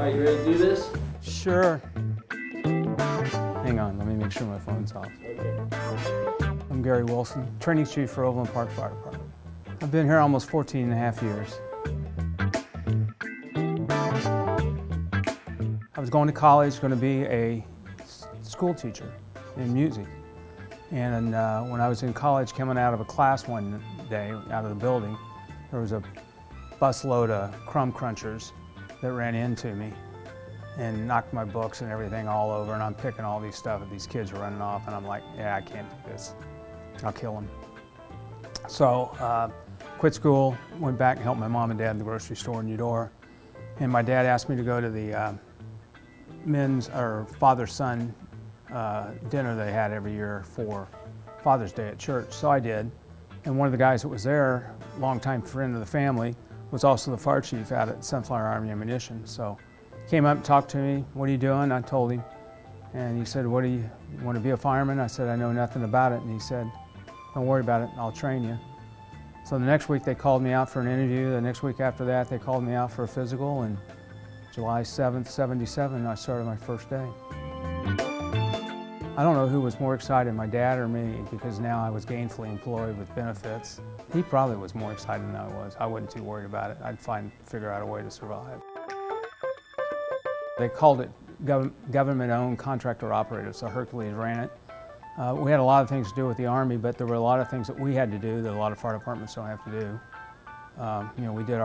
right, you ready to do this? Sure. Hang on, let me make sure my phone's off. Okay. I'm Gary Wilson, training chief for Overland Park Fire Department. I've been here almost 14 and a half years. I was going to college, going to be a school teacher in music. And when I was in college, coming out of a class one day, out of the building, there was a busload of crumb crunchers that ran into me and knocked my books and everything all over, and I'm picking all these stuff and these kids are running off, and I'm like, yeah, I can't do this. I'll kill them. So quit school, went back and helped my mom and dad in the grocery store in Eudora. And my dad asked me to go to the men's or father-son dinner they had every year for Father's Day at church. So I did. And one of the guys that was there, longtime friend of the family, was also the fire chief out at Sunflower Army Ammunition. So he came up and talked to me, what are you doing? I told him. And he said, what do you want to be a fireman? I said, I know nothing about it. And he said, don't worry about it, I'll train you. So the next week they called me out for an interview. The next week after that they called me out for a physical, and July 7th, 77, I started my first day. I don't know who was more excited, my dad or me, because now I was gainfully employed with benefits. He probably was more excited than I was. I wasn't too worried about it. I'd figure out a way to survive. They called it government-owned contractor operative, so Hercules ran it. We had a lot of things to do with the Army, but there were a lot of things that we had to do that a lot of fire departments don't have to do. You know, we did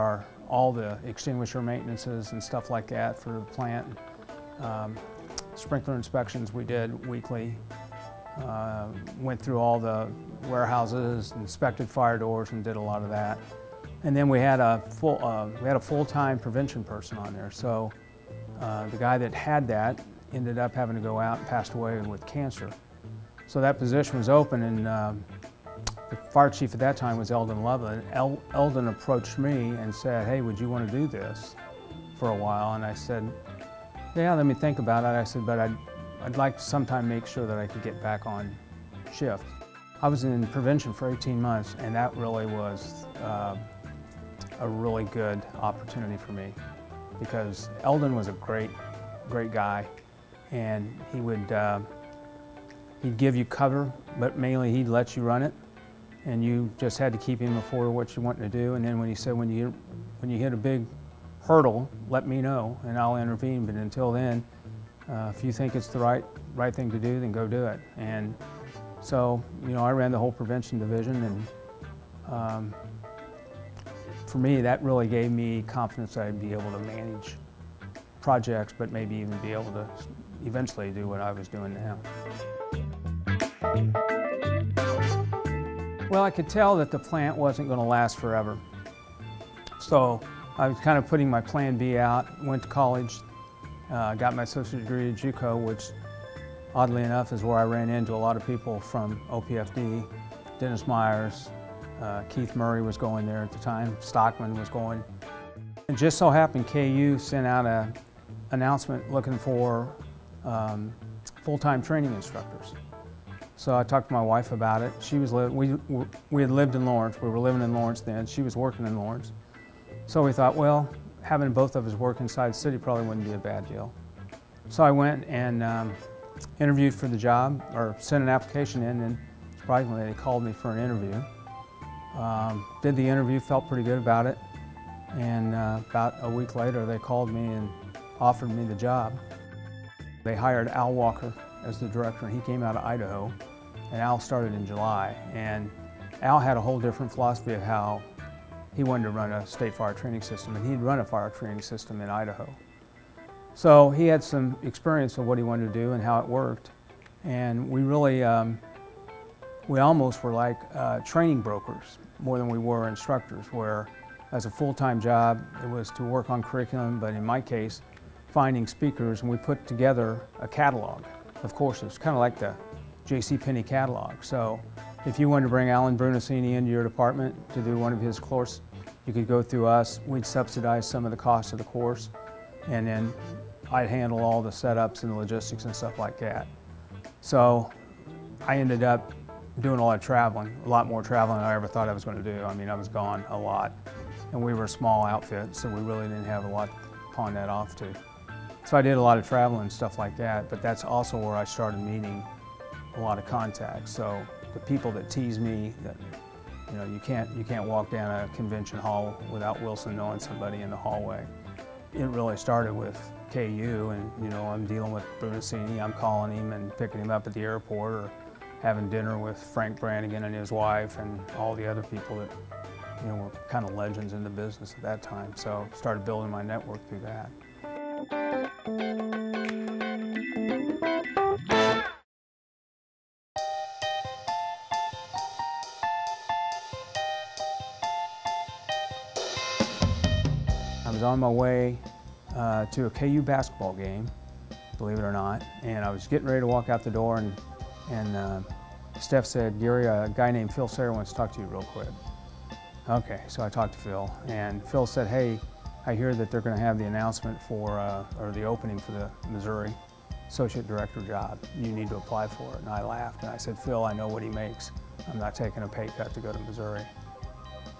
all the extinguisher maintenances and stuff like that for the plant. Sprinkler inspections we did weekly. Went through all the warehouses, inspected fire doors, and did a lot of that. And then we had a full-time prevention person on there. So the guy that had that ended up having to go out and passed away with cancer. So that position was open, and the fire chief at that time was Eldon Loveland. Eldon approached me and said, hey, would you want to do this for a while? And I said, yeah, let me think about it. I said, but I'd like to sometime make sure that I could get back on shift. I was in prevention for 18 months, and that really was a really good opportunity for me, because Eldon was a great guy, and he'd give you cover, but mainly he'd let you run it, and you just had to keep him informed of what you wanted to do. And then when he said, when you hit a big hurdle, let me know and I'll intervene, but until then, if you think it's the right thing to do, then go do it. And so, you know, I ran the whole prevention division, and for me, that really gave me confidence that I'd be able to manage projects, but maybe even be able to eventually do what I was doing now. Well, I could tell that the plant wasn't going to last forever. So I was kind of putting my plan B out, went to college, got my associate degree at JUCO, which oddly enough is where I ran into a lot of people from OPFD. Dennis Myers, Keith Murray was going there at the time, Stockman was going. It just so happened KU sent out an announcement looking for full-time training instructors. So I talked to my wife about it. We had lived in Lawrence. We were living in Lawrence then. She was working in Lawrence. So we thought, well, having both of us work inside the city probably wouldn't be a bad deal. So I went and interviewed for the job, or sent an application in, and surprisingly they called me for an interview. Did the interview, felt pretty good about it, and about a week later they called me and offered me the job. They hired Al Walker as the director, and he came out of Idaho, and Al started in July. And Al had a whole different philosophy of how he wanted to run a state fire training system, and he'd run a fire training system in Idaho. So he had some experience of what he wanted to do and how it worked. And we really, we almost were like training brokers more than we were instructors, where as a full-time job, it was to work on curriculum, but in my case, finding speakers, and we put together a catalog of courses, kind of like the JCPenney catalog. So if you wanted to bring Alan Brunacini into your department to do one of his courses, you could go through us. We'd subsidize some of the cost of the course, and then I'd handle all the setups and the logistics and stuff like that. So I ended up doing a lot of traveling, a lot more traveling than I ever thought I was going to do. I mean, I was gone a lot, and we were a small outfit, so we really didn't have a lot to pawn that off to. So I did a lot of traveling and stuff like that, but that's also where I started meeting a lot of contacts. So the people that tease me that, you know, you can't walk down a convention hall without Wilson knowing somebody in the hallway. It really started with KU, and you know, I'm dealing with Brunacini. I'm calling him and picking him up at the airport, or having dinner with Frank Brannigan and his wife and all the other people that, you know, were kind of legends in the business at that time. So started building my network through that. I was on my way to a KU basketball game, believe it or not, and I was getting ready to walk out the door, and Steph said, "Gary, a guy named Phil Sayre wants to talk to you real quick." Okay, so I talked to Phil, and Phil said, "Hey, I hear that they're going to have the announcement for, or the opening for the Missouri Associate Director job. You need to apply for it." And I laughed, and I said, "Phil, I know what he makes. I'm not taking a pay cut to go to Missouri."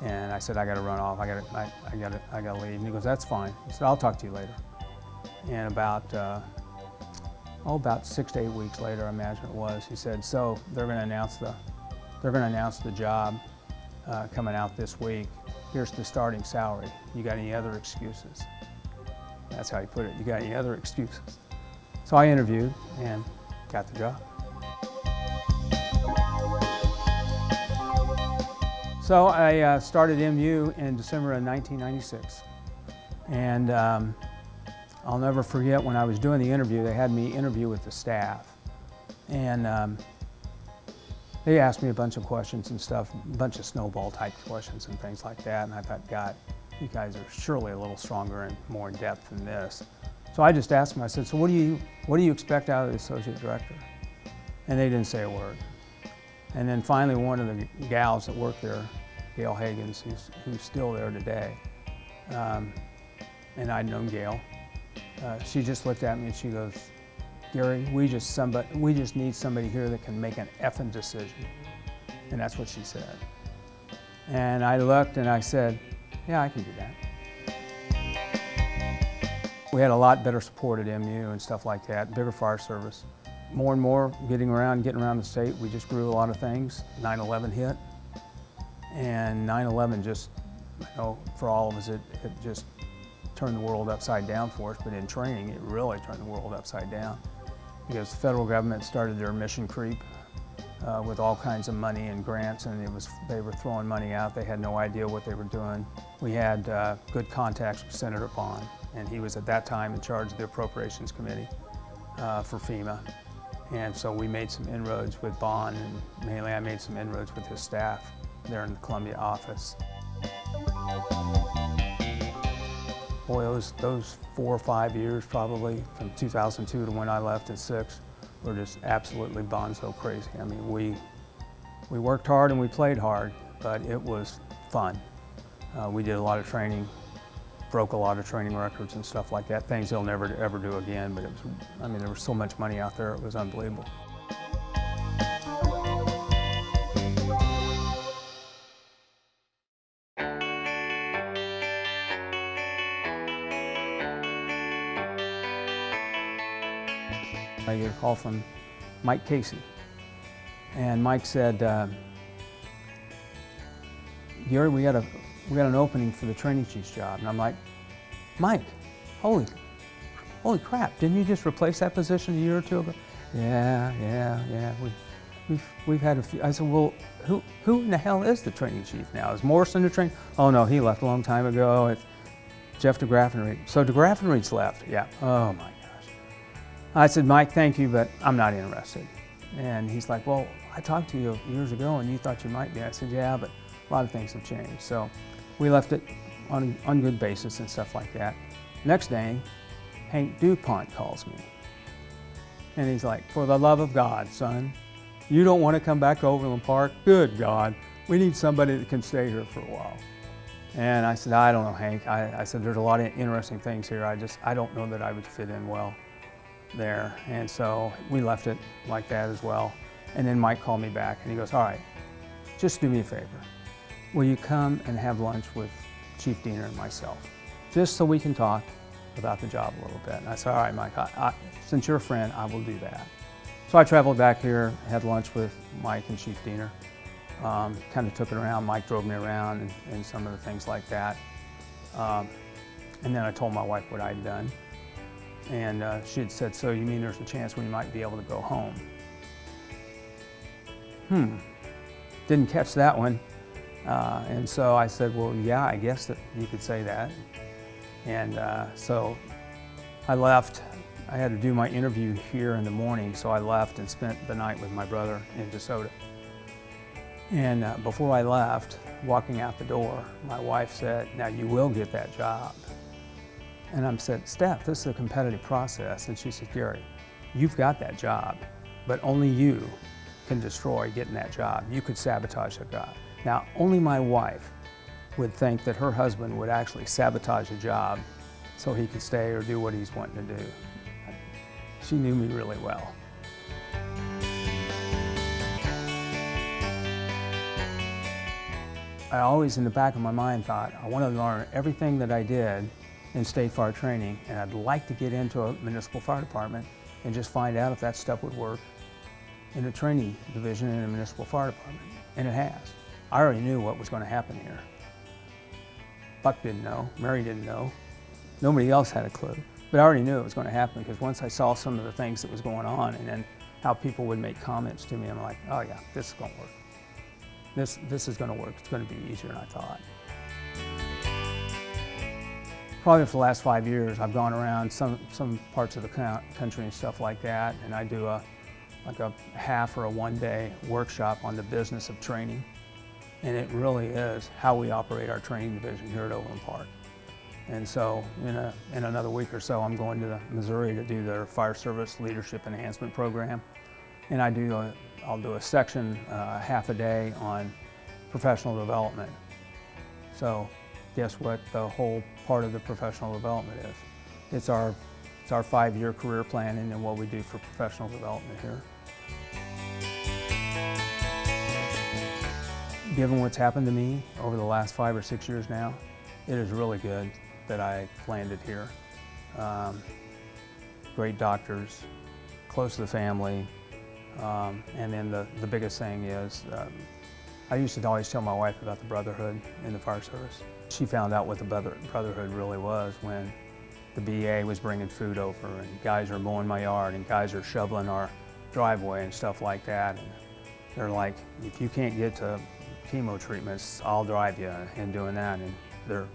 And I said, "I got to run off. I got to leave." And he goes, "That's fine." He said, "I'll talk to you later." And about 6 to 8 weeks later, I imagine it was, he said, "So they're going to announce the job coming out this week. Here's the starting salary. You got any other excuses?" That's how he put it. "You got any other excuses?" So I interviewed and got the job. So I started MU in December of 1996. And I'll never forget when I was doing the interview, they had me interview with the staff. And they asked me a bunch of questions and stuff, a bunch of snowball type questions and things like that. And I thought, God, you guys are surely a little stronger and more in depth than this. So I just asked them, I said, "So what do you expect out of the associate director?" And they didn't say a word. And then finally, one of the gals that worked there, Gail Hagens, who's still there today, and I'd known Gail, she just looked at me and she goes, "Gary, we just need somebody here that can make an effing decision." And that's what she said. And I looked and I said, "Yeah, I can do that." We had a lot better support at MU and stuff like that, bigger fire service. More and more getting around the state, we just grew a lot of things. 9/11 hit, and 9/11 just, you know, for all of us, it just turned the world upside down for us, but in training, it really turned the world upside down because the federal government started their mission creep with all kinds of money and grants, and they were throwing money out. They had no idea what they were doing. We had good contacts with Senator Bond, and he was at that time in charge of the Appropriations Committee for FEMA. And so we made some inroads with Bond, and mainly I made some inroads with his staff there in the Columbia office. Boy, those 4 or 5 years probably, from 2002 to when I left at 6, were just absolutely bonzo crazy. I mean, we worked hard and we played hard, but it was fun. We did a lot of training, broke a lot of training records and stuff like that, things they'll never ever do again, but it was, I mean, there was so much money out there, it was unbelievable. I get a call from Mike Casey, and Mike said, "Gary, we got an opening for the training chief's job." And I'm like, "Mike, holy crap! Didn't you just replace that position a year or two ago?" Yeah. We've had a few. I said, "Well, who in the hell is the training chief now? Is Morrison the train?" "Oh no, he left a long time ago. It's Jeff DeGraffenreid." "So DeGraffenreid's left?" "Yeah." "Oh my gosh." I said, "Mike, thank you, but I'm not interested." And he's like, "Well, I talked to you years ago and you thought you might be." I said, "Yeah, but a lot of things have changed." So we left it on good basis and stuff like that. Next day, Hank DuPont calls me. And he's like, "For the love of God, son, you don't want to come back to Overland Park? Good God, we need somebody that can stay here for a while." And I said, "I don't know, Hank." I said, "There's a lot of interesting things here. I don't know that I would fit in well there." And so we left it like that as well. And then Mike called me back and he goes, "All right, just do me a favor. Will you come and have lunch with Chief Diener and myself, just so we can talk about the job a little bit. And I said, all right, Mike, since you're a friend, I will do that. So I traveled back here, had lunch with Mike and Chief Diener. Kind of took it around. Mike drove me around and some of the things like that. And then I told my wife what I'd done. And she had said, so you mean there's a chance we might be able to go home? Didn't catch that one. And so I said, well, yeah, I guess that you could say that. And so I left. I had to do my interview here in the morning, so I left and spent the night with my brother in DeSoto. And before I left, walking out the door, my wife said, now you will get that job. And I said, Steph, this is a competitive process. And she said, Gary, you've got that job, but only you can destroy getting that job. You could sabotage the job. Now, only my wife would think that her husband would actually sabotage a job so he could stay or do what he's wanting to do. She knew me really well. I always, in the back of my mind, thought, I want to learn everything that I did in state fire training, and I'd like to get into a municipal fire department and just find out if that stuff would work in a training division in a municipal fire department. And it has. I already knew what was going to happen here. Buck didn't know, Mary didn't know, nobody else had a clue. But I already knew it was going to happen because once I saw some of the things that was going on and then how people would make comments to me, I'm like, oh yeah, this is going to work. This is going to work. It's going to be easier than I thought. Probably for the last 5 years, I've gone around some parts of the country and stuff like that, and I do like a half or a one-day workshop on the business of training. And it really is how we operate our training division here at Overland Park. And so in another week or so, I'm going to Missouri to do their Fire Service Leadership Enhancement Program. And I'll do a section half a day on professional development. So guess what the whole part of the professional development is? It's our 5-year career planning and what we do for professional development here. Given what's happened to me over the last 5 or 6 years now, it is really good that I landed here. Great doctors, close to the family, and then the biggest thing is, I used to always tell my wife about the brotherhood in the fire service. She found out what the brotherhood really was when the BA was bringing food over and guys are mowing my yard and guys are shoveling our driveway and stuff like that. And they're like, if you can't get to chemo treatments, I'll drive you, and doing that. And they're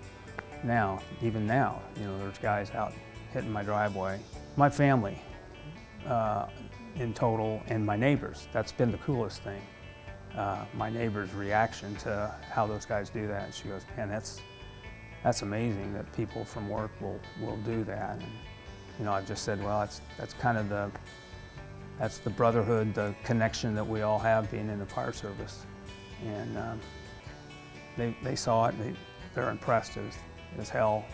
now, even now, you know, there's guys out hitting my driveway. My family in total, and my neighbors, that's been the coolest thing. My neighbor's reaction to how those guys do that. She goes, man, that's amazing that people from work will do that. And, you know, I've just said, well, that's kind of that's the brotherhood, the connection that we all have being in the fire service. And they saw it, and they're impressed as hell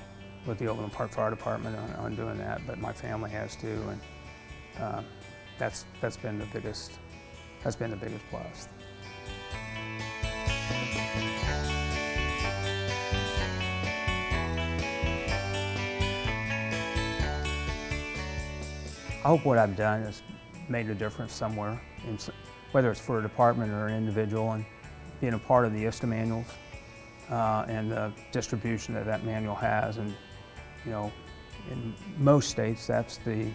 with the Overland Park Fire Department on doing that, but my family has too, and that's been the biggest plus. I hope what I've done has made a difference somewhere, whether it's for a department or an individual, and being a part of the ISTA manuals and the distribution that manual has. And, you know, in most states, that's the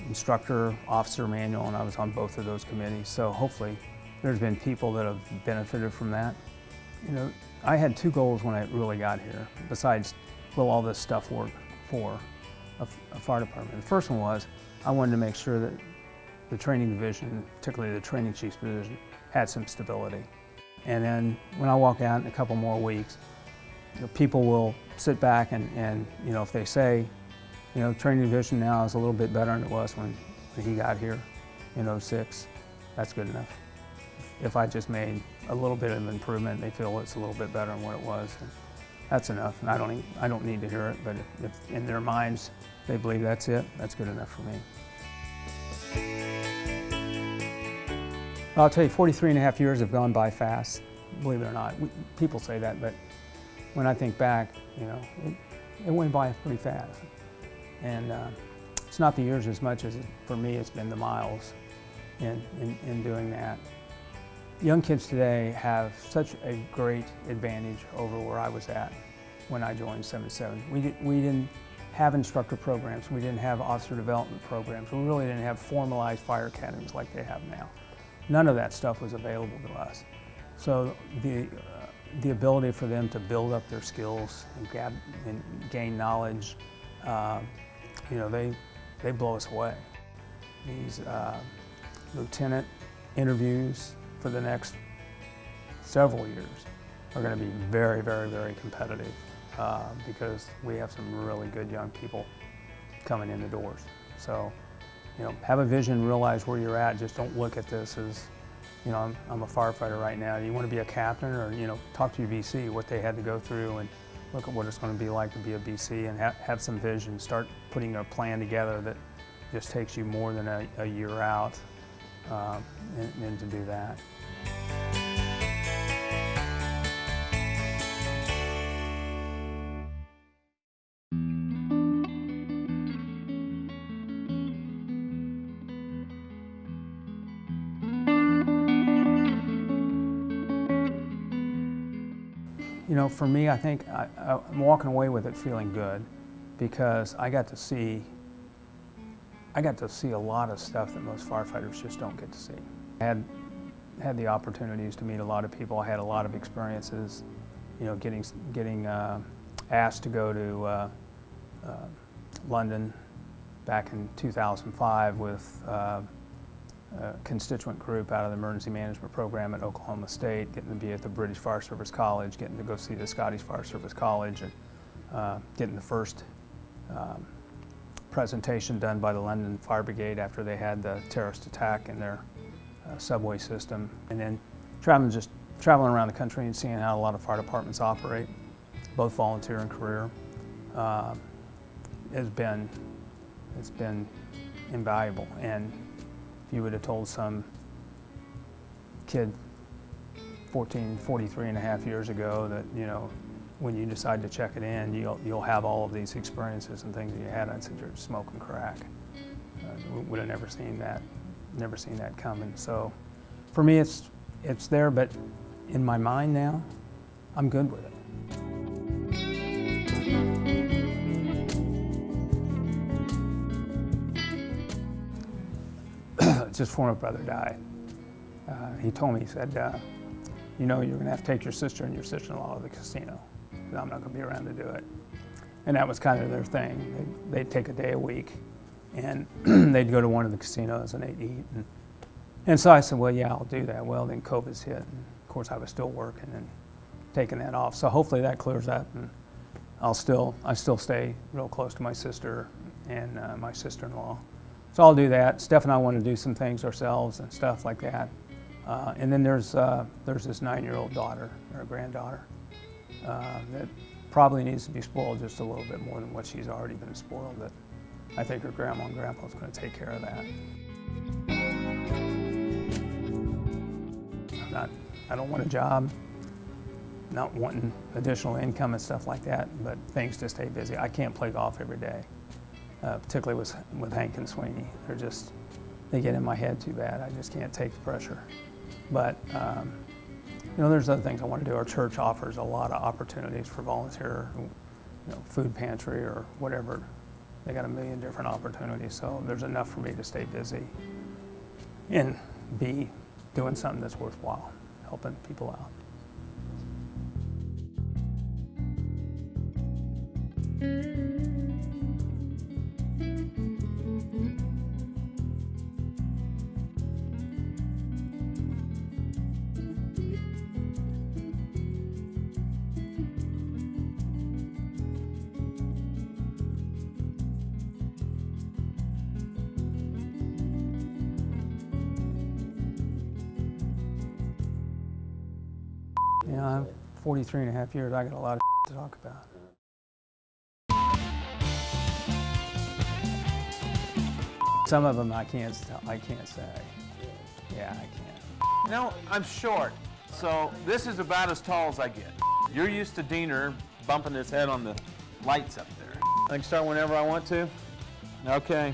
instructor officer manual, and I was on both of those committees. So hopefully there's been people that have benefited from that. You know, I had 2 goals when I really got here, besides will all this stuff work for a fire department. The first one was I wanted to make sure that the training division, particularly the training chief's division, had some stability. And then when I walk out in a couple more weeks, you know, people will sit back and you know, if they say, you know, training division now is a little bit better than it was when he got here in '06, that's good enough. If I just made a little bit of improvement, they feel it's a little bit better than what it was, and that's enough. And I don't need to hear it, but if in their minds they believe that's it, that's good enough for me. I'll tell you, 43.5 years have gone by fast, believe it or not. People say that, but when I think back, you know, it went by pretty fast. And it's not the years as much as for me it's been the miles in doing that. Young kids today have such a great advantage over where I was at when I joined 77. We didn't have instructor programs. We didn't have officer development programs. We really didn't have formalized fire academies like they have now. None of that stuff was available to us. So the ability for them to build up their skills and gain knowledge, you know, they blow us away. These lieutenant interviews for the next several years are going to be very, very, very competitive because we have some really good young people coming in the doors. So, you know, have a vision, realize where you're at. Just don't look at this as, you know, I'm a firefighter right now. You want to be a captain, or, you know, talk to your BC, what they had to go through, and look at what it's going to be like to be a BC, and have some vision. Start putting a plan together that just takes you more than a year out and to do that. You know, for me, I think I'm walking away with it feeling good because I got to see a lot of stuff that most firefighters just don't get to see. I had the opportunities to meet a lot of people. I had a lot of experiences, you know, getting asked to go to London back in 2005 with a constituent group out of the emergency management program at Oklahoma State, getting to be at the British Fire Service College, getting to go see the Scottish Fire Service College, and getting the first presentation done by the London Fire Brigade after they had the terrorist attack in their subway system. And then traveling around the country and seeing how a lot of fire departments operate, both volunteer and career, it's been invaluable. And if you would have told some kid 43 and a half years ago that, you know, when you decide to check it in, you'll have all of these experiences and things that you had, I'd said you're smoking crack. Would have never seen that coming. So for me, it's there, but in my mind now, I'm good with it. Just before my brother died, he told me, he said, you know, you're going to have to take your sister and your sister-in-law to the casino. I'm not going to be around to do it. And that was kind of their thing. They'd take a day a week, and they'd go to one of the casinos and they'd eat. And so I said, well, yeah, I'll do that. Well, then COVID's hit, and of course I was still working and taking that off. So hopefully that clears up, and I still stay real close to my sister and my sister-in-law. So I'll do that. Steph and I want to do some things ourselves and stuff like that. And then there's this 9-year-old daughter, or granddaughter, that probably needs to be spoiled just a little bit more than what she's already been spoiled. That I think her grandma and grandpa is going to take care of that. I don't want a job, not wanting additional income and stuff like that, but things to stay busy. I can't play golf every day, particularly with Hank and Sweeney. They get in my head too bad. I just can't take the pressure. But you know, there's other things I want to do. Our church offers a lot of opportunities for volunteer, you know, food pantry or whatever. They got a million different opportunities, so there's enough for me to stay busy and be doing something that's worthwhile, helping people out. You know, I'm 43 and a half years, I got a lot of to talk about. Some of them I can't say. Yeah, I can't. You know, I'm short, so this is about as tall as I get. You're used to Diener bumping his head on the lights up there. I can start whenever I want to. Okay.